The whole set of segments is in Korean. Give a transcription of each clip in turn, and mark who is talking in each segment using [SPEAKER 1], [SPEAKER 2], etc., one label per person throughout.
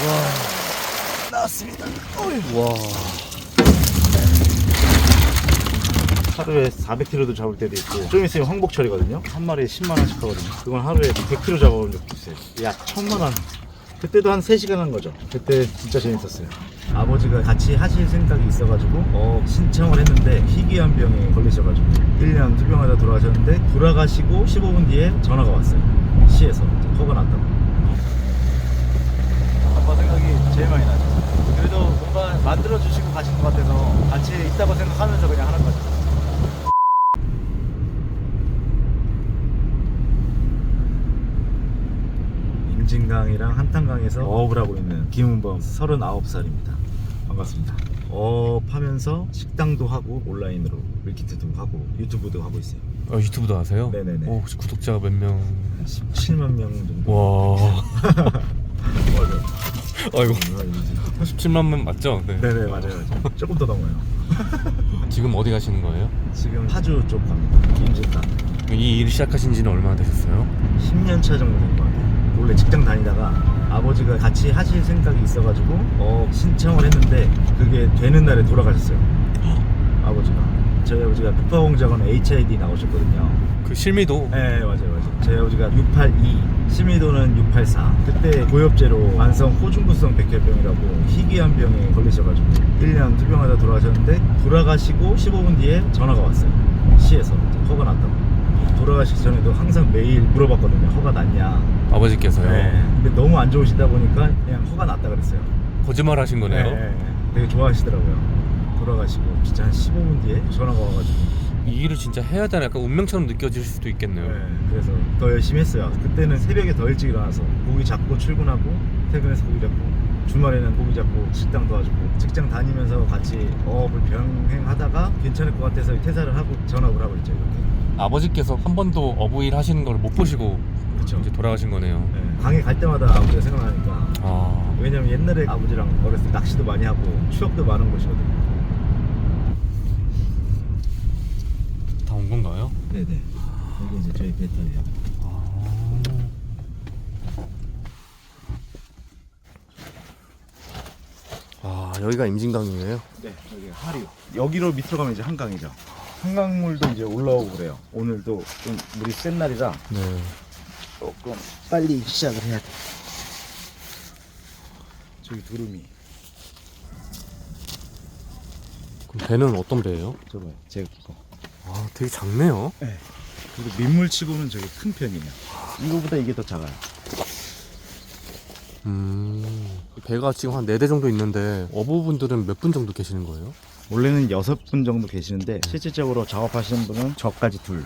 [SPEAKER 1] 와, 나왔습니다.
[SPEAKER 2] 와.
[SPEAKER 1] 하루에 400kg도 잡을 때도 있고 좀 있으면 황복철이거든요. 한 마리에 10만 원씩 하거든요. 그건 하루에 100kg 잡아본 적도 있어요. 약 1000만 원. 그때도 한 3시간 한 거죠. 그때 진짜 재밌었어요. 아버지가 같이 하실 생각이 있어가지고 신청을 했는데 희귀한 병에 걸리셔가지고 1년 투병하다 돌아가셨는데 돌아가시고 15분 뒤에 전화가 왔어요. 시에서 허가 났다고. 아빠 생각이 제일 많이 나죠. 그래도 뭔가 만들어주시고 가신 것 같아서 같이 있다고 생각하면서 그냥 하는 거죠. 임진강이랑 한탄강에서 어업을 하고 있는 김은범 39살입니다. 반갑습니다. 어업하면서 식당도 하고 온라인으로 밀키트도 하고 유튜브도 하고 있어요.
[SPEAKER 2] 유튜브도 하세요?
[SPEAKER 1] 네네네.
[SPEAKER 2] 혹시 구독자가 몇 명?
[SPEAKER 1] 17만 명 정도.
[SPEAKER 2] 와. 아이고. 17만 명 맞죠? 네.
[SPEAKER 1] 네네 맞아요. 조금 더 넘어요.
[SPEAKER 2] 지금 어디 가시는 거예요?
[SPEAKER 1] 지금 파주 쪽 갑니다. 임진강.
[SPEAKER 2] 이 일 시작하신 지는 얼마나 되셨어요?
[SPEAKER 1] 10년 차 정도 된 것 같아요. 원래 직장 다니다가 아버지가 같이 하실 생각이 있어가지고 신청을 했는데 그게 되는 날에 돌아가셨어요. 아버지가. 저희 아버지가 북파공작원 HID 나오셨거든요.
[SPEAKER 2] 그 실미도?
[SPEAKER 1] 네 맞아요. 저희 아버지가 682, 심의도는 684. 그때 고엽제로 만성 호중구성 백혈병이라고 희귀한 병에 걸리셔가지고 1년 투병하다 돌아가셨는데 돌아가시고 15분 뒤에 전화가 왔어요. 시에서 허가 났다고. 돌아가시기 전에도 항상 매일 물어봤거든요. 허가 났냐.
[SPEAKER 2] 아버지께서요?
[SPEAKER 1] 네. 근데 너무 안 좋으시다 보니까 그냥 허가 났다 그랬어요.
[SPEAKER 2] 거짓말 하신 거네요?
[SPEAKER 1] 네. 되게 좋아하시더라고요. 돌아가시고 진짜 한 15분 뒤에 전화가 와가지고.
[SPEAKER 2] 이 일을 진짜 해야 되나 약간 운명처럼 느껴질 수도 있겠네요.
[SPEAKER 1] 네. 그래서 더 열심히 했어요. 그때는 새벽에 더 일찍 일어나서 고기 잡고 출근하고 퇴근해서 고기 잡고 주말에는 고기 잡고 식당 도와주고 직장 다니면서 같이 어업을 병행하다가 괜찮을 것 같아서 퇴사를 하고 전업을 하고 있죠. 이렇게.
[SPEAKER 2] 아버지께서 한 번도 어부일 하시는 걸 못 보시고
[SPEAKER 1] 그쵸.
[SPEAKER 2] 이제 돌아가신 거네요.
[SPEAKER 1] 네. 강에 갈 때마다 아버지가 생각나니까.
[SPEAKER 2] 아.
[SPEAKER 1] 왜냐면 옛날에 아버지랑 어렸을 때 낚시도 많이 하고 추억도 많은 곳이거든요.
[SPEAKER 2] 다 온 건가요?
[SPEAKER 1] 네네. 여기 이제 저희 배터리요.
[SPEAKER 2] 여기가 임진강이에요?
[SPEAKER 1] 네, 여기 하류. 여기로 밑으로 가면 이제 한강이죠. 한강물도 이제 올라오고 그래요. 오늘도 좀 물이 센 날이라
[SPEAKER 2] 네.
[SPEAKER 1] 조금 빨리 시작을 해야 돼. 저기 두루미.
[SPEAKER 2] 그럼 배는 어떤 배예요?
[SPEAKER 1] 저거요. 제 거.
[SPEAKER 2] 되게 작네요.
[SPEAKER 1] 네. 그리고 민물치고는 저기 큰 편이에요. 이거보다 이게 더 작아요.
[SPEAKER 2] 배가 지금 한 4대 정도 있는데 어부분들은 몇 분 정도 계시는 거예요?
[SPEAKER 1] 원래는 6분 정도 계시는데 실질적으로 작업하시는 분은 저까지 둘.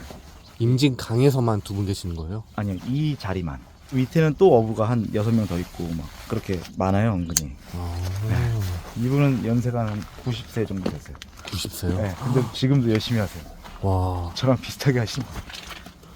[SPEAKER 2] 임진강에서만 2분 계시는 거예요?
[SPEAKER 1] 아니요, 이 자리만. 밑에는 또 어부가 한 6명 더 있고 막 그렇게 많아요, 은근히. 이분은 연세가 한 90세 정도 됐어요.
[SPEAKER 2] 90세요?
[SPEAKER 1] 네, 근데 지금도 열심히 하세요.
[SPEAKER 2] 와.
[SPEAKER 1] 저랑 비슷하게 하시는.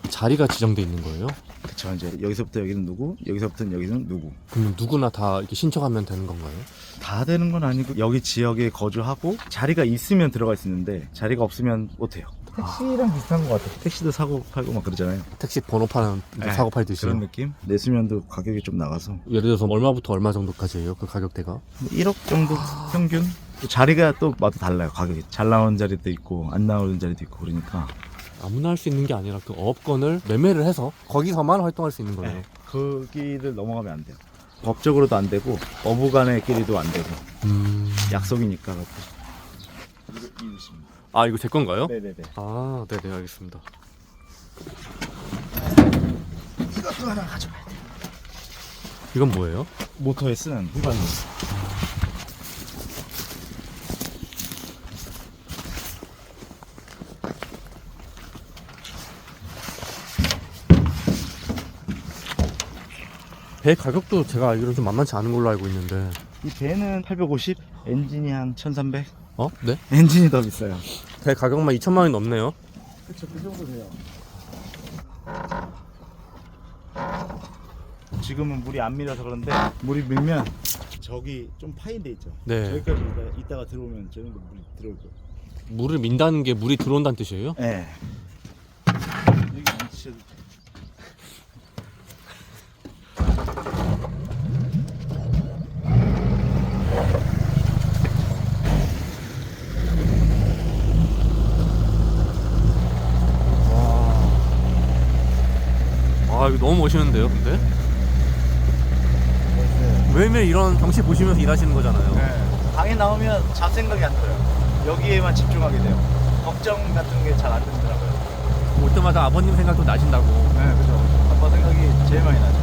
[SPEAKER 2] 자리가 지정돼 있는 거예요?
[SPEAKER 1] 그쵸, 이제 여기서부터 여기는 누구, 여기서부터는 여기는 누구.
[SPEAKER 2] 그러면 누구나 다 이렇게 신청하면 되는 건가요?
[SPEAKER 1] 다 되는 건 아니고 여기 지역에 거주하고 자리가 있으면 들어갈 수 있는데 자리가 없으면 못해요. 택시랑 비슷한 것 같아요. 택시도 사고 팔고 막 그러잖아요.
[SPEAKER 2] 택시 번호판
[SPEAKER 1] 네,
[SPEAKER 2] 사고 팔듯이.
[SPEAKER 1] 그런 느낌? 내수면도 가격이 좀 나가서
[SPEAKER 2] 예를 들어서 얼마부터 얼마 정도까지예요? 그 가격대가?
[SPEAKER 1] 1억 정도 평균? 또 자리가 또 마다 달라요, 가격이. 잘 나오는 자리도 있고 안 나오는 자리도 있고 그러니까.
[SPEAKER 2] 아무나 할 수 있는 게 아니라 그 어업권을 매매를 해서 거기서만 활동할 수 있는 거예요.
[SPEAKER 1] 네, 거기를 넘어가면 안 돼요. 법적으로도 안 되고 어부간의끼리도 안 되고 약속이니까. 이거 있습니다.
[SPEAKER 2] 이거 제 건가요?
[SPEAKER 1] 네네네.
[SPEAKER 2] 네네, 알겠습니다.
[SPEAKER 1] 이것도 하나 가져가야 돼.
[SPEAKER 2] 이건 뭐예요?
[SPEAKER 1] 모터에 쓰는 후반부.
[SPEAKER 2] 배 가격도 제가 알기로는 좀 만만치 않은 걸로 알고 있는데.
[SPEAKER 1] 이 배는 850, 엔진이 한 1300.
[SPEAKER 2] 네?
[SPEAKER 1] 엔진이 더 비싸요.
[SPEAKER 2] 배 가격만 2천만 원이 넘네요.
[SPEAKER 1] 그쵸, 그 정도 돼요. 지금은 물이 안 밀어서 그런데 물이 밀면 저기 좀 파인데 있죠.
[SPEAKER 2] 네.
[SPEAKER 1] 저기까지 이따가 들어오면 저 정도 물이 들어올 거예요.
[SPEAKER 2] 물을 민다는 게 물이 들어온다는 뜻이에요?
[SPEAKER 1] 네. 여기 진짜
[SPEAKER 2] 너무 멋있는데요, 근데? 매일매일 이런 경치 보시면서 일하시는 거잖아요.
[SPEAKER 1] 네. 방에 나오면 잡생각이 안 들어요. 여기에만 집중하게 돼요. 걱정 같은 게 잘 안 들더라고요.
[SPEAKER 2] 올 때마다 아버님 생각도 나신다고.
[SPEAKER 1] 네, 그죠. 아빠 생각이 제일 많이 나죠.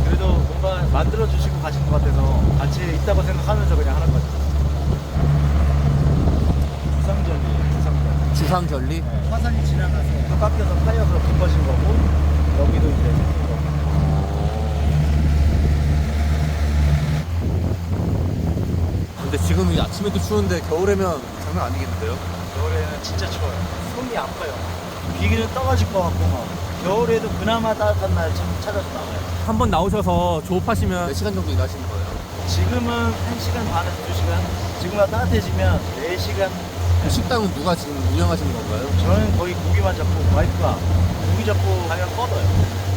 [SPEAKER 1] 그래도 뭔가 만들어주시고 가신 것 같아서 같이 있다고 생각하면서 그냥 하는 거죠. 주상전이에요, 주상전.
[SPEAKER 2] 주상절리?
[SPEAKER 1] 네, 화산이 지나가서 깎여서 파여서 깊어진 거고, 여기도 이제 생긴 거고.
[SPEAKER 2] 근데 지금 이 아침에도 추운데 겨울에면 장난 아니겠는데요?
[SPEAKER 1] 겨울에는 진짜 추워요. 손이 아파요. 비기는 떨어질 것 같고 막. 겨울에도 그나마 따뜻한 날 찾아서 나와요.
[SPEAKER 2] 한번 나오셔서 조업하시면 몇 시간 정도 일하시는 거예요?
[SPEAKER 1] 지금은 1시간 반에서 2시간. 지금보다 따뜻해지면 4시간.
[SPEAKER 2] 그 식당은 누가 지금 운영하시는 건가요?
[SPEAKER 1] 저는 거의 고기만 잡고 와이프가 고기 잡고 가면 뻗어요.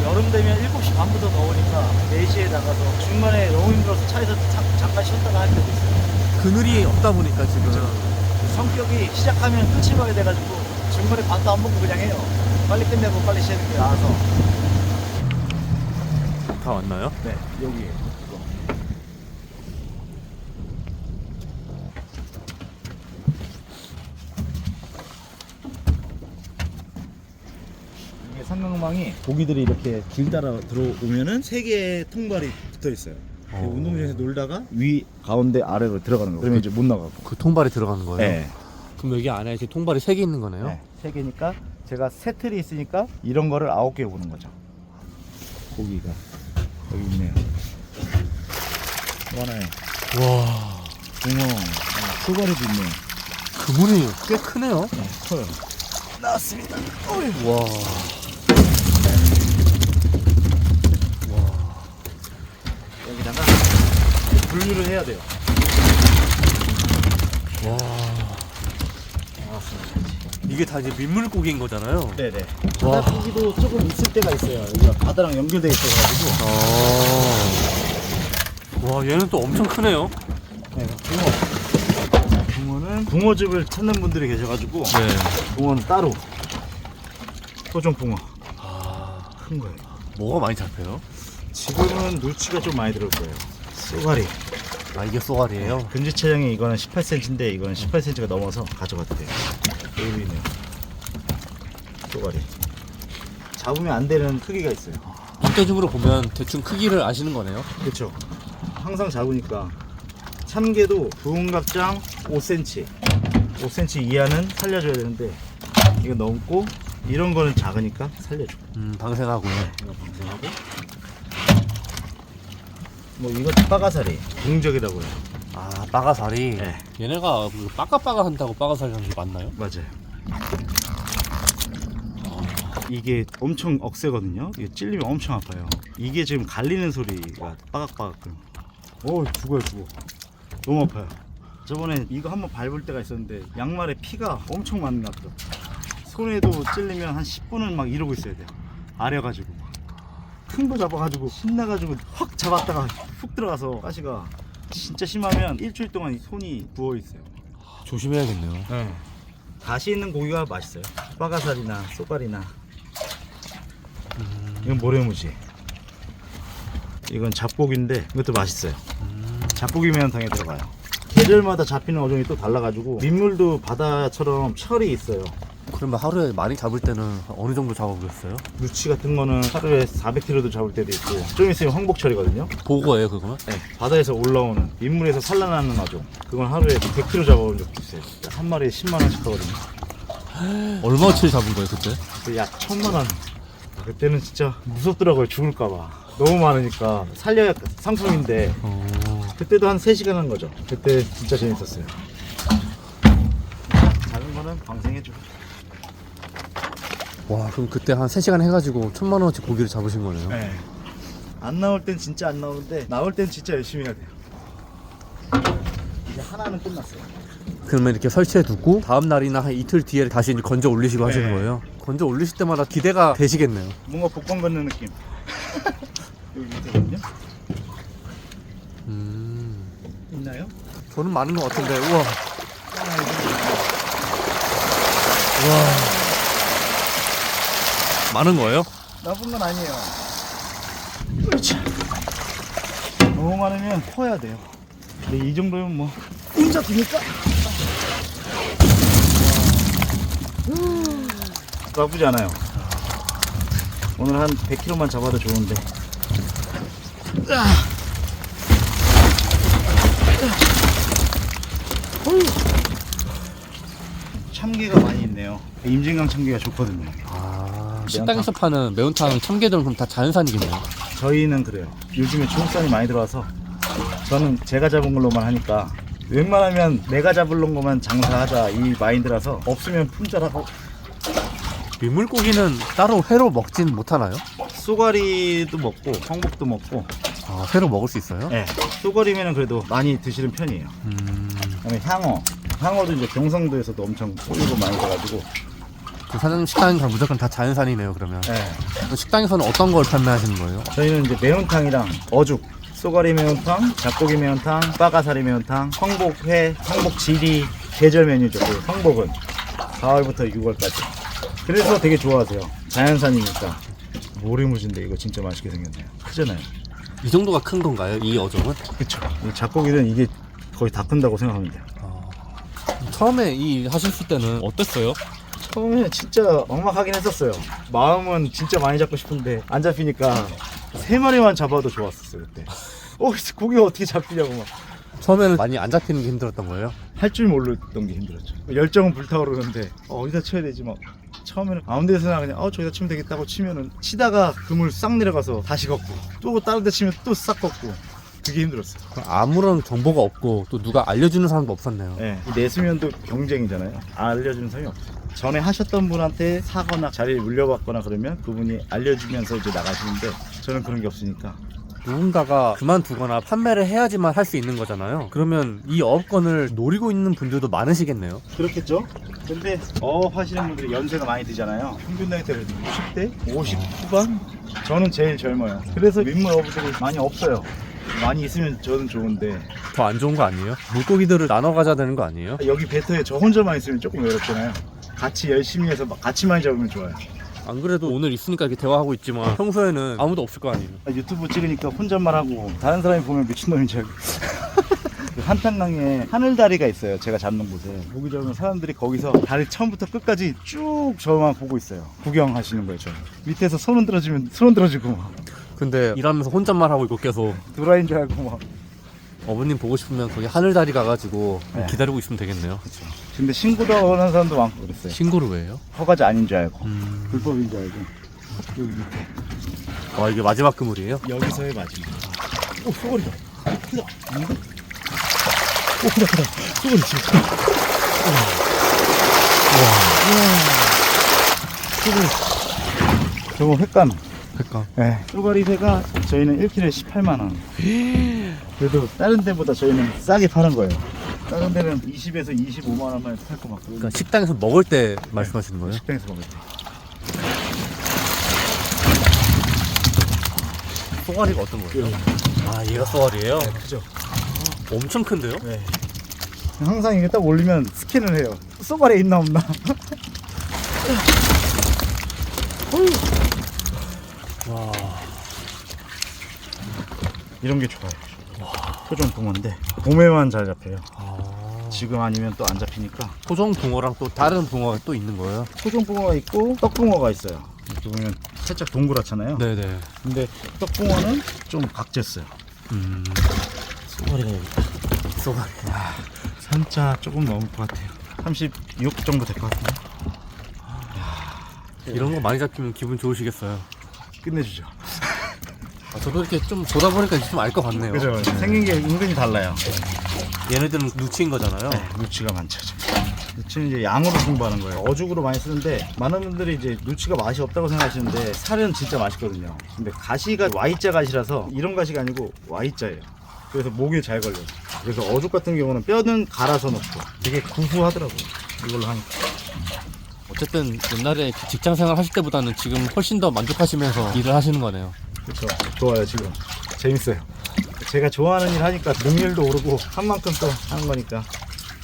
[SPEAKER 1] 여름 되면 7시 반부터 더우니까 4시에 나가서 중간에 너무 힘들어서 차에서 잠깐 쉬었다가 할 때도 있어요.
[SPEAKER 2] 그늘이 없다 보니까 지금.
[SPEAKER 1] 성격이 시작하면 끝이 봐야 돼가지고 중간에 밥도 안 먹고 그냥 해요. 빨리 끝내고 빨리 쉬는 게 나아서.
[SPEAKER 2] 다 왔나요?
[SPEAKER 1] 네, 여기. 이게 삼각망이 고기들이 이렇게 길 따라 들어오면은 3개의 통발이 붙어 있어요. 운동장에서 놀다가 위, 가운데, 아래로 들어가는 거예요. 그러면 이제 못 나가고.
[SPEAKER 2] 그 통발이 들어가는 거예요?
[SPEAKER 1] 네.
[SPEAKER 2] 그럼 여기 안에 지금 통발이 3개 있는 거네요?
[SPEAKER 1] 네. 3개니까 제가 세 틀이 있으니까 이런 거를 9개 보는 거죠. 고기가 여기 있네요. 또 하나에
[SPEAKER 2] 와,
[SPEAKER 1] 붕어, 소가리도 있네요.
[SPEAKER 2] 그물이 꽤 크네요?
[SPEAKER 1] 네, 커요. 나왔습니다.
[SPEAKER 2] 와.
[SPEAKER 1] 여기다가 분류를 해야 돼요.
[SPEAKER 2] 와.
[SPEAKER 1] 나왔습니다.
[SPEAKER 2] 이게 다 이제 민물고기인 거잖아요?
[SPEAKER 1] 네네.
[SPEAKER 2] 와.
[SPEAKER 1] 바다 고기도 조금 있을 때가 있어요. 여기가 바다랑 연결돼 있어가지고.
[SPEAKER 2] 와, 얘는 또 엄청 크네요?
[SPEAKER 1] 네, 붕어. 자, 붕어는 붕어즙을 찾는 분들이 계셔가지고
[SPEAKER 2] 네.
[SPEAKER 1] 붕어는 따로. 토종 붕어. 큰 거예요.
[SPEAKER 2] 뭐가 많이 잡혀요?
[SPEAKER 1] 지금은 누치가 좀 많이 들어올 거예요. 쏘가리.
[SPEAKER 2] 아, 이게 쏘가리예요?
[SPEAKER 1] 금지 체장이 이거는 18cm인데 이거는 18cm가 넘어서 가져가도 돼요. 여기 있네요. 쏘가리. 잡으면 안 되는 크기가 있어요.
[SPEAKER 2] 눈대중으로 보면 대충 크기를 아시는 거네요?
[SPEAKER 1] 그렇죠. 항상 잡으니까 참게도 부은갑장 5cm 5cm 이하는 살려줘야 되는데 이거 넘고 이런 거는 작으니까 살려줘.
[SPEAKER 2] 방생하고요.
[SPEAKER 1] 이거 방생하고 뭐 이거 빠가사리 공적이라고 해요.
[SPEAKER 2] 아, 빠가사리?
[SPEAKER 1] 네.
[SPEAKER 2] 얘네가 그 빠까빠까 한다고 빠가사리 하는 게 맞나요?
[SPEAKER 1] 맞아요. 이게 엄청 억세거든요. 이게 찔리면 엄청 아파요. 이게 지금 갈리는 소리가 빠각빠각. 죽어요. 너무 아파요. 저번에 이거 한번 밟을 때가 있었는데 양말에 피가 엄청 많이 났어. 손에도 찔리면 한 10분은 막 이러고 있어야 돼요. 아려가지고 큰 거 잡아가지고 신나가지고 확 잡았다가 훅 들어가서 가시가 진짜 심하면 일주일 동안 손이 부어있어요.
[SPEAKER 2] 조심해야겠네요.
[SPEAKER 1] 네. 가시 있는 고기가 맛있어요. 빠가살이나 쏘가리나. 이건 모래무지. 이건 잡고기인데 이것도 맛있어요. 잡고기면 당연히 들어가요. 계절마다 잡히는 어종이 또 달라가지고 민물도 바다처럼 철이 있어요.
[SPEAKER 2] 그러면 하루에 많이 잡을 때는 어느 정도 잡아보겠어요?
[SPEAKER 1] 누치 같은 거는 하루에 400kg도 잡을 때도 있고 좀 있으면 황복철이거든요.
[SPEAKER 2] 보고예요, 그거는?
[SPEAKER 1] 네, 바다에서 올라오는 민물에서 산란하는 어종. 그건 하루에 100kg 잡아본 적도 있어요. 한 마리에 10만 원씩 하거든요.
[SPEAKER 2] 얼마치 잡은 거예요, 그때?
[SPEAKER 1] 약 1000만 원. 그때는 진짜 무섭더라고요. 죽을까봐. 너무 많으니까 살려야 상품인데 그때도 한 3시간 한 거죠. 그때 진짜 재밌었어요. 작은 거는 방생해줘.
[SPEAKER 2] 와, 그럼 그때 한 3시간 해가지고 1000만 원어치 고기를 잡으신 거네요?
[SPEAKER 1] 네. 안 나올 땐 진짜 안 나오는데 나올 땐 진짜 열심히 해야 돼요. 이제 하나는 끝났어요.
[SPEAKER 2] 그러면 이렇게 설치해 두고 다음 날이나 한 이틀 뒤에 다시 이제 건져 올리시고 하시는
[SPEAKER 1] 네.
[SPEAKER 2] 거예요? 건져 올리실 때마다 기대가 되시겠네요.
[SPEAKER 1] 뭔가 복권 걷는 느낌. 여기 밑에거든요. 있나요?
[SPEAKER 2] 저는 많은 것 같은데. 우와. 우와. 많은 거예요?
[SPEAKER 1] 나쁜 건 아니에요. 너무 많으면 퍼야 돼요. 근데 이 정도면 뭐 혼자 드니까 나쁘지 않아요. 오늘 한 100kg만 잡아도 좋은데. 참게가 많이 있네요. 임진강 참게가 좋거든요.
[SPEAKER 2] 식당에서 파는 매운탕 참게들은 그럼 다 자연산이겠네요.
[SPEAKER 1] 저희는 그래요. 요즘에 중국산이 많이 들어와서 저는 제가 잡은 걸로만 하니까 웬만하면 내가 잡은 것만 장사하자 이 마인드라서 없으면 품절하고.
[SPEAKER 2] 민물고기는 따로 회로 먹진 못하나요?
[SPEAKER 1] 쏘가리도 먹고 황복도 먹고.
[SPEAKER 2] 회로 먹을 수 있어요?
[SPEAKER 1] 네, 쏘가리면은 그래도 많이 드시는 편이에요. 그다음에 향어도 이제 경상도에서도 엄청 소유가 많이 돼가지고.
[SPEAKER 2] 그 사장님 식당은 무조건 다 자연산이네요. 그러면
[SPEAKER 1] 네.
[SPEAKER 2] 식당에서는 어떤 걸 판매하시는 거예요?
[SPEAKER 1] 저희는 이제 매운탕이랑 어죽, 쏘가리 매운탕, 잡고기 매운탕, 빠가사리 매운탕, 황복회, 황복지리 계절 메뉴죠. 그 황복은 4월부터 6월까지. 그래서 되게 좋아하세요. 자연산이니까. 모래무진데 이거 진짜 맛있게 생겼네요. 크잖아요.
[SPEAKER 2] 이 정도가 큰 건가요? 이 어종은?
[SPEAKER 1] 그쵸. 이 잡고기는 이게 거의 다 큰다고 생각하면 돼요.
[SPEAKER 2] 처음에 이 하셨을 때는 어땠어요?
[SPEAKER 1] 처음에 진짜 막막하긴 했었어요. 마음은 진짜 많이 잡고 싶은데 안 잡히니까 3마리만 잡아도 좋았었어요 그때. 고기가 어떻게 잡히냐고 막.
[SPEAKER 2] 처음에는 많이 안 잡히는 게 힘들었던 거예요?
[SPEAKER 1] 할 줄 모르던 게 힘들었죠. 열정은 불타오르는데 어디다 쳐야 되지 막. 처음에는 아무 데서나 그냥 저기다 치면 되겠다고 치면은 치다가 그물 싹 내려가서 다시 걷고 또 다른 데 치면 또 싹 걷고. 그게 힘들었어요.
[SPEAKER 2] 아무런 정보가 없고 또 누가 알려주는 사람도 없었네요.
[SPEAKER 1] 네. 이 내수면도 경쟁이잖아요. 알려주는 사람이 없어요. 전에 하셨던 분한테 사거나 자리를 물려받거나 그러면 그분이 알려주면서 이제 나가시는데 저는 그런 게 없으니까.
[SPEAKER 2] 누군가가 그만두거나 판매를 해야지만 할 수 있는 거잖아요. 그러면 이 어업권을 노리고 있는 분들도 많으시겠네요.
[SPEAKER 1] 그렇겠죠? 근데 어업 하시는 분들이 연세가 많이 드잖아요. 평균 나이대가 60대? 50 후반? 저는 제일 젊어요. 그래서 민물 어부들이 많이 없어요. 많이 있으면 저는 좋은데
[SPEAKER 2] 더 안 좋은 거 아니에요? 물고기들을 나눠 가져야 되는 거 아니에요?
[SPEAKER 1] 여기 배터에 저 혼자만 있으면 조금 외롭잖아요. 같이 열심히 해서 같이 많이 잡으면 좋아요.
[SPEAKER 2] 안 그래도 오늘 있으니까 이렇게 대화하고 있지만 평소에는 아무도 없을 거 아니에요.
[SPEAKER 1] 유튜브 찍으니까 혼잣말 하고 다른 사람이 보면 미친놈인 줄 알고. 그 한탄강에 하늘다리가 있어요. 제가 잡는 곳에. 고기 잡으면 사람들이 거기서 다리 처음부터 끝까지 쭉 저만 보고 있어요. 구경하시는 거예요. 저 밑에서 손 흔들어주면 손 흔들어주고 막
[SPEAKER 2] 근데 일하면서 혼잣말 하고 있고 계속
[SPEAKER 1] 드라인 줄 알고 막.
[SPEAKER 2] 어머님 보고 싶으면 거기 하늘다리 가가지고
[SPEAKER 1] 네.
[SPEAKER 2] 기다리고 있으면 되겠네요.
[SPEAKER 1] 그렇죠. 근데 신고도 하는 사람도 많고 그랬어요.
[SPEAKER 2] 신고를 왜 해요?
[SPEAKER 1] 허가지 아닌 줄 알고 불법인 줄 알고. 여기 밑에
[SPEAKER 2] 와, 이게 마지막 그물이에요?
[SPEAKER 1] 여기서의 마지막. 쏘가리다. 크다. 아닌가? 크다. 쏘가리 진짜 크다. 쏘가리. 저거 횟감.
[SPEAKER 2] 그러니까
[SPEAKER 1] 네. 쏘가리 회가 저희는 1kg에 18만원. 그래도 다른 데보다 저희는 싸게 파는 거예요. 다른 데는 20에서 25만원만 팔 거 같고.
[SPEAKER 2] 그러니까 식당에서 먹을 때 말씀하시는 거예요?
[SPEAKER 1] 식당에서 먹을 때.
[SPEAKER 2] 쏘가리가 어떤 거예요? 얘가 쏘가리예요?
[SPEAKER 1] 네, 그죠.
[SPEAKER 2] 엄청 큰데요?
[SPEAKER 1] 네. 항상 이게 딱 올리면 스캔을 해요. 쏘가리에 있나 없나.
[SPEAKER 2] 와,
[SPEAKER 1] 이런 게 좋아요. 토종 붕어인데 봄에만 잘 잡혀요. 지금 아니면 또 안 잡히니까.
[SPEAKER 2] 토종 붕어랑 또 다른 붕어가 또 있는 거예요?
[SPEAKER 1] 토종 붕어가 있고 떡붕어가 있어요. 이렇게 보면 살짝 동그랗잖아요.
[SPEAKER 2] 네네.
[SPEAKER 1] 근데 떡붕어는 좀 각졌어요. 쏘가리가 여기 있다.
[SPEAKER 2] 쏘가리.
[SPEAKER 1] 산자 조금 넘을 것 같아요. 36 정도 될 것 같은데.
[SPEAKER 2] 이런 거 많이 잡히면 기분 좋으시겠어요.
[SPEAKER 1] 끝내주죠.
[SPEAKER 2] 저도 이렇게 좀 보다 보니까 좀 알 것 같네요.
[SPEAKER 1] 그죠? 생긴 게 은근히 달라요.
[SPEAKER 2] 얘네들은 누치인 거잖아요.
[SPEAKER 1] 네, 누치가 많죠. 누치는 이제 양으로 공부하는 거예요. 어죽으로 많이 쓰는데 많은 분들이 이제 누치가 맛이 없다고 생각하시는데 살은 진짜 맛있거든요. 근데 가시가 Y자 가시라서 이런 가시가 아니고 Y자예요. 그래서 목에 잘 걸려요. 그래서 어죽 같은 경우는 뼈는 갈아서 넣고 되게 구수하더라고요. 이걸로 하니까.
[SPEAKER 2] 어쨌든 옛날에 직장 생활 하실 때보다는 지금 훨씬 더 만족하시면서 일을 하시는 거네요.
[SPEAKER 1] 그렇죠. 좋아요. 지금 재밌어요. 제가 좋아하는 일 하니까 능률도 오르고 한 만큼 또 하는 거니까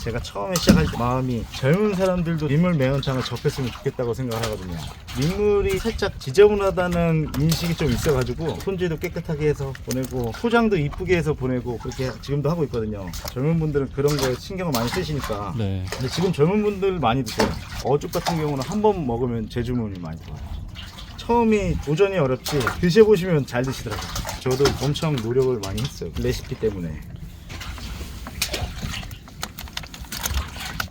[SPEAKER 1] 제가 처음에 시작할 때 마음이 젊은 사람들도 민물 매운탕을 접했으면 좋겠다고 생각을 하거든요. 민물이 살짝 지저분하다는 인식이 좀 있어가지고 손질도 깨끗하게 해서 보내고 포장도 이쁘게 해서 보내고 그렇게 지금도 하고 있거든요. 젊은 분들은 그런 거에 신경을 많이 쓰시니까.
[SPEAKER 2] 네.
[SPEAKER 1] 근데 지금 젊은 분들 많이 드세요. 어죽 같은 경우는 한 번 먹으면 재주문이 많이 들어와요. 처음이 도전이 어렵지 드셔보시면 잘 드시더라고요. 저도 엄청 노력을 많이 했어요. 레시피 때문에.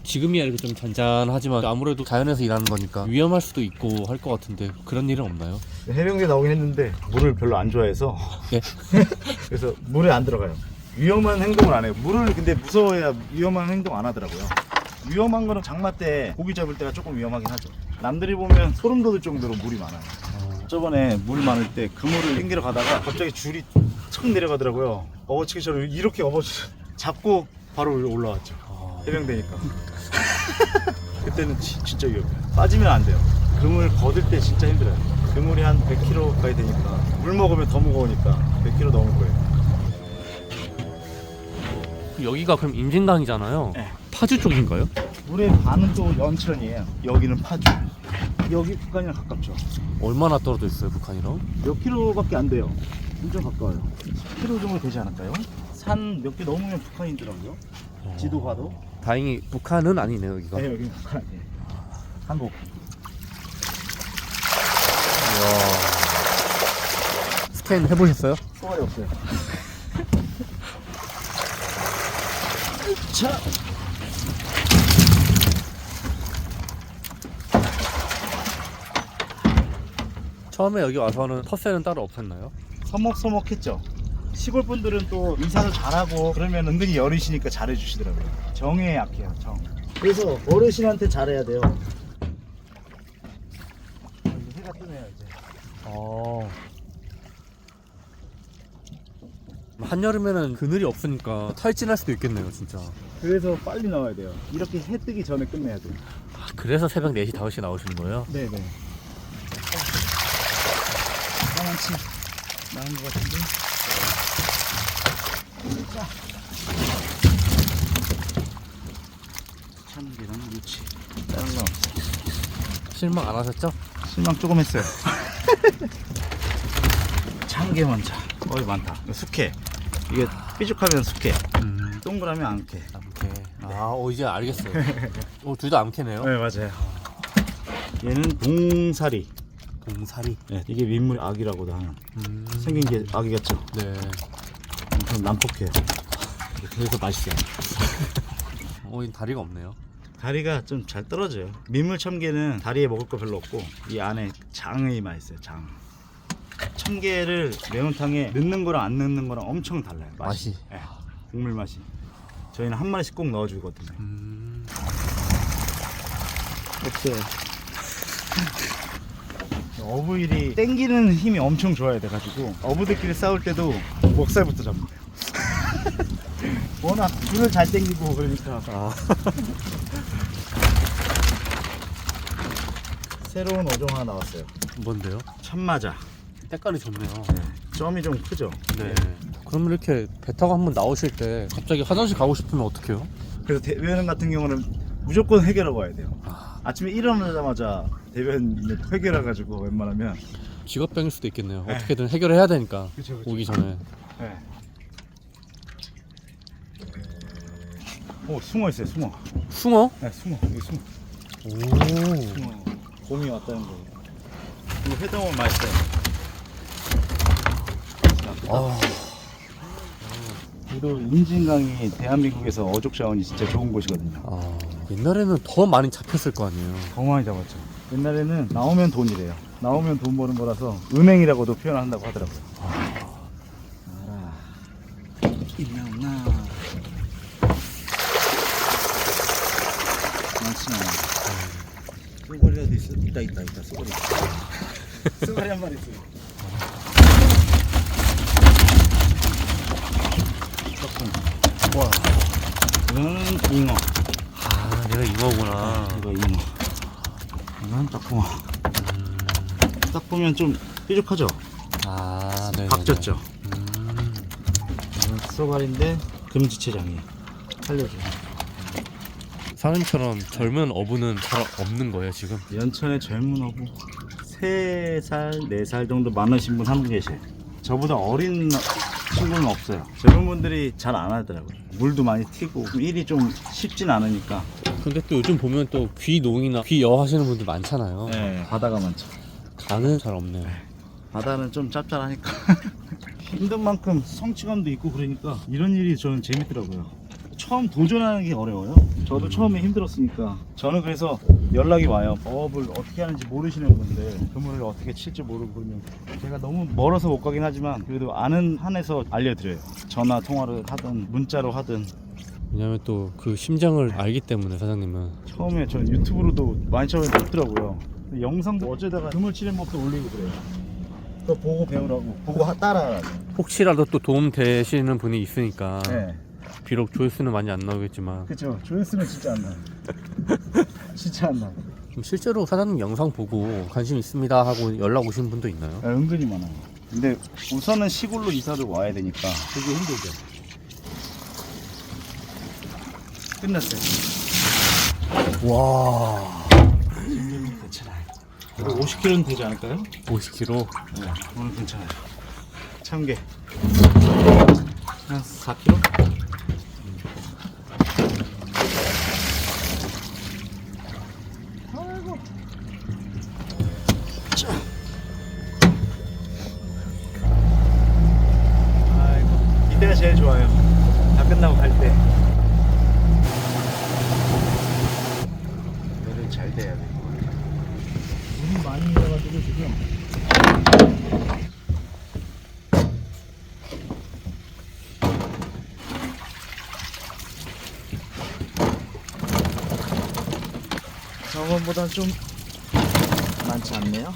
[SPEAKER 2] 지금이야 이렇게 좀 잔잔하지만 아무래도 자연에서 일하는 거니까 위험할 수도 있고 할 것 같은데 그런 일은 없나요?
[SPEAKER 1] 해병대 나오긴 했는데 물을 별로 안 좋아해서
[SPEAKER 2] 예?
[SPEAKER 1] 그래서 물에 안 들어가요. 위험한 행동을 안 해요. 물을 근데 무서워야 위험한 행동 안 하더라고요. 위험한 거는 장마 때 고기 잡을 때가 조금 위험하긴 하죠. 남들이 보면 소름 돋을 정도로 물이 많아요. 저번에 물 많을 때 그물을 땡기러 가다가 갑자기 줄이 척 내려가더라고요. 어버치기처럼 이렇게 잡고 바로 올라왔죠. 해병대니까. 그때는 진짜 위험해요. 빠지면 안 돼요. 그물 걷을 때 진짜 힘들어요. 그물이 한 100kg 가까이 되니까 물 먹으면 더 무거우니까 100kg 넘을 거예요.
[SPEAKER 2] 여기가 그럼 임진강이잖아요.
[SPEAKER 1] 네.
[SPEAKER 2] 파주 쪽인가요?
[SPEAKER 1] 물의 반은 또 연천이에요. 여기는 파주. 여기 북한이랑 가깝죠.
[SPEAKER 2] 얼마나 떨어져 있어요 북한이랑?
[SPEAKER 1] 몇 킬로밖에 안 돼요. 엄청 가까워요. 10킬로 정도 되지 않을까요? 산 몇 개 넘으면 북한이더라고요. 지도 봐도.
[SPEAKER 2] 다행히 북한은 아니네요 여기가.
[SPEAKER 1] 네, 여기는 북한 아니에요. 한국.
[SPEAKER 2] 스캔 해보셨어요?
[SPEAKER 1] 소갈이 없어요. 자.
[SPEAKER 2] 처음에 여기 와서는 텃세는 따로 없었나요?
[SPEAKER 1] 서먹서먹했죠. 시골 분들은 또 인사도 잘하고 그러면 은근히 여리시니까 잘해주시더라고요. 정에 약해요, 정. 그래서 어르신한테 잘해야 돼요. 이제 해가 뜨네요, 이제.
[SPEAKER 2] 한여름에는 그늘이 없으니까 탈진할 수도 있겠네요 진짜.
[SPEAKER 1] 그래서 빨리 나와야 돼요. 이렇게 해 뜨기 전에 끝내야 돼요.
[SPEAKER 2] 그래서 새벽 4시 5시에 나오시는 거예요?
[SPEAKER 1] 네네. 까만치 나온 것 같은데. 자. 참기름, 무치. 다른 건 없어요.
[SPEAKER 2] 실망 안 하셨죠?
[SPEAKER 1] 실망 조금 했어요. 참게 먼저. 어이 많다. 숙회. 이게 삐죽하면 숙회. 동그라면 암캐.
[SPEAKER 2] 암캐. 이제 알겠어요. 둘 다 암캐네요.
[SPEAKER 1] 네 맞아요. 얘는 봉사리.
[SPEAKER 2] 봉사리.
[SPEAKER 1] 네, 이게 민물 아기라고도 하는. 생긴 게 아기 같죠?
[SPEAKER 2] 네.
[SPEAKER 1] 엄청 난폭해요. 그래서 맛있어요.
[SPEAKER 2] 이 다리가 없네요.
[SPEAKER 1] 다리가 좀 잘 떨어져요. 민물 참게는 다리에 먹을 거 별로 없고 이 안에 장이 맛있어요. 장. 참게를 매운탕에 넣는 거랑 안 넣는 거랑 엄청 달라요. 맛이. 네, 국물 맛이. 저희는 한 마리씩 꼭 넣어주거든요. 없어요. 어부일이 땡기는 힘이 엄청 좋아야 돼가지고 어부들끼리 싸울 때도 먹살부터 잡으면 돼요. 워낙 줄을 잘 땡기고 그러니까. 새로운 어종 하나 나왔어요.
[SPEAKER 2] 뭔데요?
[SPEAKER 1] 참마자.
[SPEAKER 2] 때깔이 좋네요.
[SPEAKER 1] 점이 좀 크죠?
[SPEAKER 2] 네. 그럼 이렇게 배 타고 한번 나오실 때 갑자기 화장실 가고 싶으면 어떡해요?
[SPEAKER 1] 그래서 대변 같은 경우는 무조건 해결하고 와야 돼요. 아침에 일어나자마자 대변을 해결해가지고 웬만하면.
[SPEAKER 2] 직업병일 수도 있겠네요. 어떻게든 해결해야 되니까.
[SPEAKER 1] 그쵸.
[SPEAKER 2] 오기 전에.
[SPEAKER 1] 네. 오, 숭어 있어요, 숭어.
[SPEAKER 2] 숭어?
[SPEAKER 1] 네, 숭어. 여기 숭어. 숭어. 곰이 왔다는 거. 이거 회담은 맛있어요. 그리고 임진강이 대한민국에서 어족 자원이 진짜 좋은 곳이거든요.
[SPEAKER 2] 옛날에는 더 많이 잡혔을 거 아니에요.
[SPEAKER 1] 더 많이 잡았죠. 옛날에는 나오면 돈이래요. 나오면 돈 버는 거라서 은행이라고도 표현한다고 하더라고요. 알아. 있나 없나. 많지 않아. 쏘가리라도 있어. 있다. 쏘가리. 쏘가리 한 마리 있어요. 와. 이거는 잉어.
[SPEAKER 2] 내가 잉어구나.
[SPEAKER 1] 이거 잉어. 이건 딱붕어. 딱 보면 좀 뾰족하죠?
[SPEAKER 2] 네.
[SPEAKER 1] 각졌죠? 이건 쏘가리인데 금지체장이에요. 살려줘요.
[SPEAKER 2] 사장님처럼 젊은 어부는 잘 없는 거예요 지금?
[SPEAKER 1] 연천의 젊은 어부 3살, 4살 정도 많으신 분 한 분 계세요. 저보다 어린 친구는 없어요. 젊은 분들이 잘 안 하더라고요. 물도 많이 튀고 일이 좀 쉽진 않으니까.
[SPEAKER 2] 근데 또 요즘 보면 또 귀농이나 귀여 하시는 분들 많잖아요.
[SPEAKER 1] 네, 바다가 많죠.
[SPEAKER 2] 강은 잘 없네요.
[SPEAKER 1] 바다는 좀 짭짤하니까 힘든 만큼 성취감도 있고 그러니까 이런 일이 저는 재밌더라고요. 처음 도전하는 게 어려워요. 저도 처음에 힘들었으니까. 저는 그래서 연락이 와요. 어업을 어떻게 하는지 모르시는 분들, 그물을 어떻게 칠지 모르고 그러면 제가 너무 멀어서 못 가긴 하지만 그래도 아는 한에서 알려드려요. 전화 통화를 하든 문자로 하든.
[SPEAKER 2] 왜냐면 또 그 심정을 알기 때문에 사장님은.
[SPEAKER 1] 처음에 저는 유튜브로도 많이 처음에 못더라고요. 영상도 어제다가 그물 치는 법도 올리고 그래요. 그거 보고 배우라고, 보고 따라하라고.
[SPEAKER 2] 혹시라도 또 도움 되시는 분이 있으니까.
[SPEAKER 1] 네.
[SPEAKER 2] 비록 조회수는 많이 안 나오겠지만.
[SPEAKER 1] 그쵸. 조회수는 진짜 안 나요. 진짜 안 나요.
[SPEAKER 2] 그럼 실제로 사장님 영상 보고 관심 있습니다 하고 연락 오신 분도 있나요?
[SPEAKER 1] 은근히 많아요. 근데 우선은 시골로 이사를 와야 되니까 되게 힘들죠. 끝났어요.
[SPEAKER 2] 와.
[SPEAKER 1] 괜찮아요. 50kg는 되지 않을까요?
[SPEAKER 2] 50kg.
[SPEAKER 1] 네, 오늘 괜찮아요. 참게 한 4kg? 아이고. 자. 아이고, 이때가 제일 좋아요. 다 끝나고 갈 때. 노래 잘 돼야 돼. 눈이 많이 일어가지고 지금. 저번보다 좀 많지 않네요.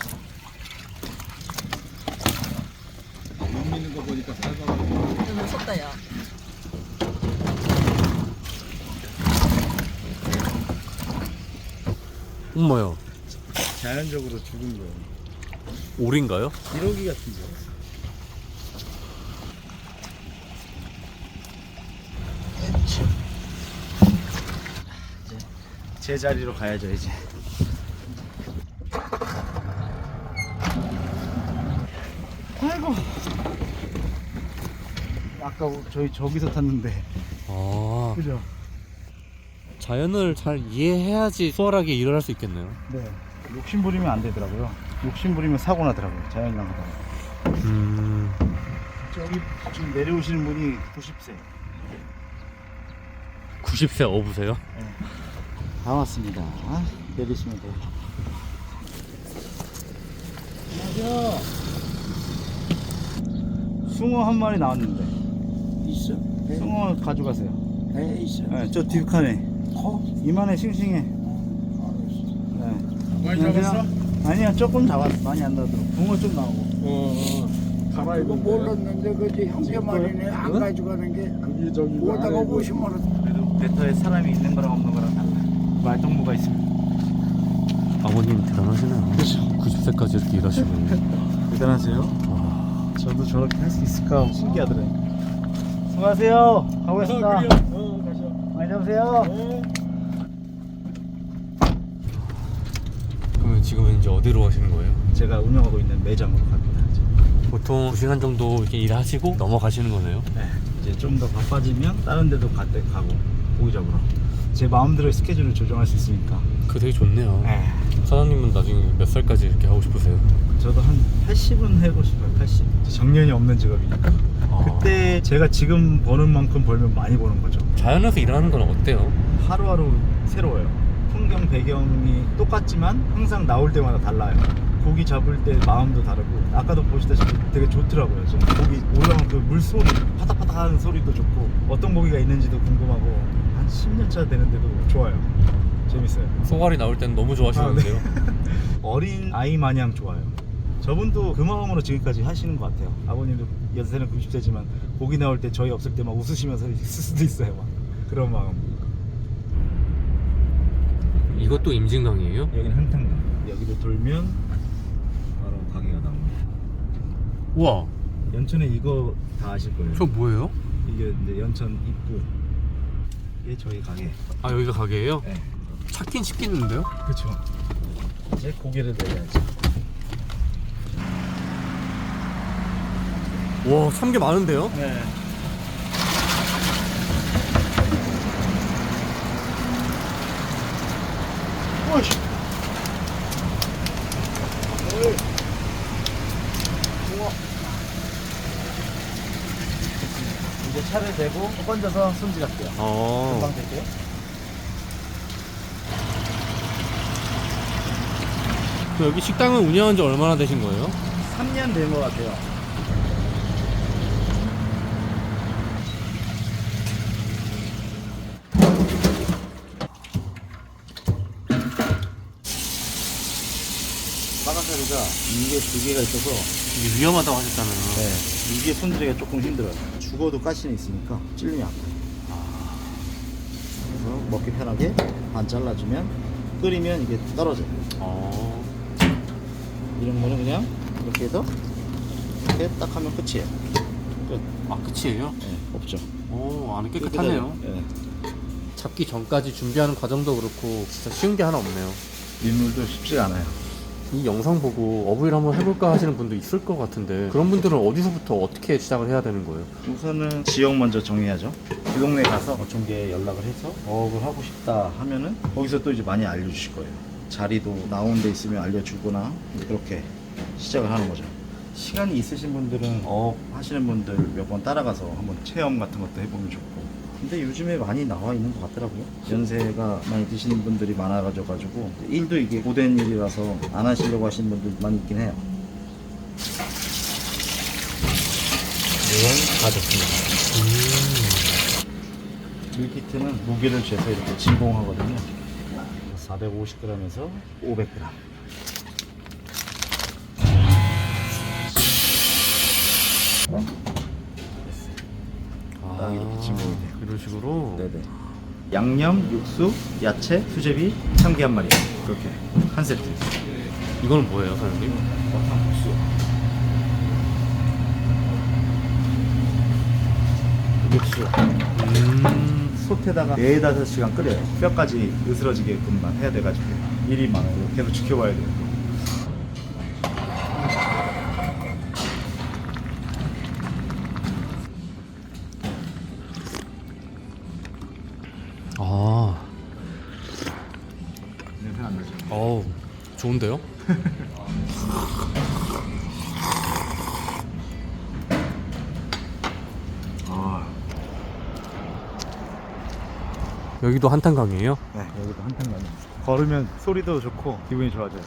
[SPEAKER 1] 못 미는 거 보니까 살벌하고.
[SPEAKER 3] 좀 무섭다 야.
[SPEAKER 2] 엄마요.
[SPEAKER 1] 자연적으로 죽은 거예요.
[SPEAKER 2] 오리인가요?
[SPEAKER 1] 1호기 같은 거. 제 자리로 가야죠 이제. 아이고. 아까 저희 저기서 탔는데.
[SPEAKER 2] 아.
[SPEAKER 1] 그죠?
[SPEAKER 2] 자연을 잘 이해해야지 수월하게 일을 할 수 있겠네요.
[SPEAKER 1] 네. 욕심 부리면 안 되더라고요. 욕심 부리면 사고 나더라고요. 자연이랑 하다가. 저기 지금 내려오시는 분이 90세.
[SPEAKER 2] 90세 어부세요?
[SPEAKER 1] 네. 다 왔습니다. 내리시면 돼요. 안녕하세요. 숭어 한 마리 나왔는데.
[SPEAKER 4] 있어?
[SPEAKER 1] 숭어 가져가세요.
[SPEAKER 4] 배 있어.
[SPEAKER 1] 네, 저 뒷칸에. 이만해 싱싱해. 네.
[SPEAKER 4] 많이
[SPEAKER 1] 안녕하세요.
[SPEAKER 4] 잡았어?
[SPEAKER 1] 아니야, 조금 잡았어. 많이 안 나더라고. 붕어 좀 나오고.
[SPEAKER 4] 가봐야 돼. 몰랐는데 그지 형제 말이네. 안 가져가는 게. 그게 저기. 오다가 50만 원.
[SPEAKER 1] 그래도 배터에 사람이 있는 거랑 없는 거랑 달라. 말동무가 있으면.
[SPEAKER 2] 아버님 대단하시네요.
[SPEAKER 1] 그렇죠.
[SPEAKER 2] 90세까지 이렇게 일하시고.
[SPEAKER 1] 대단하세요.
[SPEAKER 2] 와.
[SPEAKER 1] 저도 저렇게 할 수 있을까 신기하더라고요. 수고하세요. 가보겠습니다.
[SPEAKER 4] 가셔.
[SPEAKER 1] 많이 잡으세요.
[SPEAKER 2] 그러면 지금은 이제 어디로 가시는 거예요?
[SPEAKER 1] 제가 운영하고 있는 매장으로 갑니다. 이제.
[SPEAKER 2] 보통 2시간 정도 이렇게 일하시고 넘어가시는 거네요?
[SPEAKER 1] 네, 이제 좀 더 바빠지면 다른 데도 가고 고기 잡으러. 제 마음대로 스케줄을 조정할 수 있으니까.
[SPEAKER 2] 그거 되게 좋네요.
[SPEAKER 1] 네.
[SPEAKER 2] 사장님은 나중에 몇 살까지 이렇게 하고 싶으세요?
[SPEAKER 1] 저도 한 80은 해고 싶어요. 80. 정년이 없는 직업이니까. 그때 제가 지금 버는 만큼 벌면 많이 버는 거죠.
[SPEAKER 2] 자연에서 일하는 건 어때요?
[SPEAKER 1] 하루하루 새로워요. 풍경 배경이 똑같지만 항상 나올 때마다 달라요. 고기 잡을 때 마음도 다르고 아까도 보시다시피 되게 좋더라고요. 좀 고기 올라오는 그 물소리 파닥파닥 하는 소리도 좋고 어떤 고기가 있는지도 궁금하고 한 10년차 되는데도 좋아요. 재밌어요.
[SPEAKER 2] 쏘가리 나올 때는 너무 좋아하시는데요?
[SPEAKER 1] 어린 아이 마냥 좋아요. 저분도 그 마음으로 지금까지 하시는 것 같아요. 아버님도 연세는 90세지만 고기 나올 때 저희 없을 때 막 웃으시면서 있을 수도 있어요. 막 그런 마음.
[SPEAKER 2] 이것도 임진강이에요?
[SPEAKER 1] 여기는 한탕강. 여기로 돌면 바로 가게가 나옵니다.
[SPEAKER 2] 우와,
[SPEAKER 1] 연천에 이거 다 아실 거예요.
[SPEAKER 2] 저 뭐예요?
[SPEAKER 1] 이게 이제 연천 입구. 이게 저희 가게.
[SPEAKER 2] 아 여기가 가게예요?
[SPEAKER 1] 네.
[SPEAKER 2] 찾긴 쉽겠는데요?
[SPEAKER 1] 그렇죠. 이제 고기를 내야지.
[SPEAKER 2] 와 참게 많은데요?
[SPEAKER 1] 네. 오이씨. 이제 차를 대고 건져서 손질할게요. 금방 될게요.
[SPEAKER 2] 여기 식당을 운영한 지 얼마나 되신 거예요?
[SPEAKER 1] 3년 된 것 같아요. 빠가사리가 이게 두 개가 있어서
[SPEAKER 2] 이게 위험하다고 하셨잖아요.
[SPEAKER 1] 이게 손질하기가 조금 힘들어요. 죽어도 가시는 있으니까 찔리면 안 돼요. 그래서 먹기 편하게 반 잘라주면 끓이면 이게 떨어져요. 이런 거는 그냥 이렇게 해서 이렇게 딱 하면 끝이에요. 끝.
[SPEAKER 2] 아 끝이에요?
[SPEAKER 1] 네, 없죠.
[SPEAKER 2] 오 안에 깨끗하네요.
[SPEAKER 1] 네.
[SPEAKER 2] 잡기 전까지 준비하는 과정도 그렇고 진짜 쉬운 게 하나 없네요.
[SPEAKER 1] 민물도 쉽지가 않아요.
[SPEAKER 2] 이 영상 보고 어부일 한번 해볼까 하시는 분도 있을 것 같은데 그런 분들은 어디서부터 어떻게 시작을 해야 되는 거예요?
[SPEAKER 1] 우선은 지역 먼저 정해야죠. 그 동네 가서 어촌계에 연락을 해서 어업을 하고 싶다 하면은 거기서 또 이제 많이 알려주실 거예요. 자리도 나온 데 있으면 알려주거나 그렇게 시작을 하는 거죠. 시간이 있으신 분들은 어업 하시는 분들 몇 번 따라가서 한번 체험 같은 것도 해보면 좋고. 근데 요즘에 많이 나와 있는 것 같더라고요. 연세가 많이 드시는 분들이 많아가지고 일도 이게 고된 일이라서 안 하시려고 하시는 분들 많이 있긴 해요. 이건 다 됐습니다. 밀키트는 무게를 재서 이렇게 진공하거든요. 450g에서 500g. 딱 이렇게 진공이 돼요.
[SPEAKER 2] 이런 식으로?
[SPEAKER 1] 네네. 양념, 육수, 야채, 수제비, 참기 한 마리. 그렇게 한 세트.
[SPEAKER 2] 이건 뭐예요 사장님?
[SPEAKER 1] 육수. 솥에다가 4-5시간 끓여요. 뼈까지 으스러지게끔만 해야 돼가지고 일이 많아요. 계속 지켜봐야 돼요.
[SPEAKER 2] 아,
[SPEAKER 1] 냄새 안 나죠?
[SPEAKER 2] 어우 좋은데요?
[SPEAKER 1] 아,
[SPEAKER 2] 여기도 한탄강이에요?
[SPEAKER 1] 네, 여기도 한탄강이. 걸으면 소리도 좋고 기분이 좋아져요.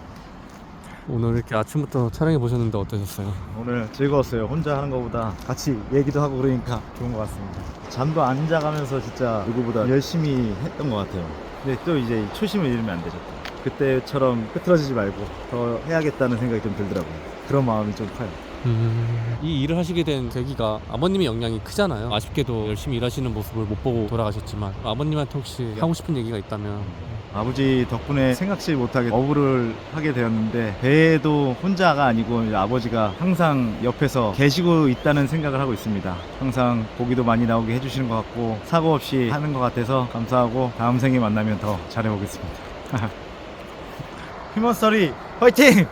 [SPEAKER 2] 오늘 이렇게 아침부터 촬영해 보셨는데 어떠셨어요?
[SPEAKER 1] 오늘 즐거웠어요. 혼자 하는 것보다 같이 얘기도 하고 그러니까 좋은 것 같습니다. 잠도 안 자가면서 진짜 누구보다 열심히 했던 것 같아요. 근데 또 이제 초심을 잃으면 안 되죠. 그때처럼 흐트러지지 말고 더 해야겠다는 생각이 좀 들더라고요. 그런 마음이 좀 커요.
[SPEAKER 2] 이 일을 하시게 된 계기가 아버님의 영향이 크잖아요. 아쉽게도 열심히 일하시는 모습을 못 보고 돌아가셨지만 아버님한테 혹시 하고 싶은 얘기가 있다면
[SPEAKER 1] 아버지 덕분에 생각지 못하게 어부를 하게 되었는데 배에도 혼자가 아니고 이제 아버지가 항상 옆에서 계시고 있다는 생각을 하고 있습니다. 항상 고기도 많이 나오게 해주시는 것 같고 사고 없이 하는 것 같아서 감사하고 다음 생에 만나면 더 잘해보겠습니다. 휴먼스토리 화이팅!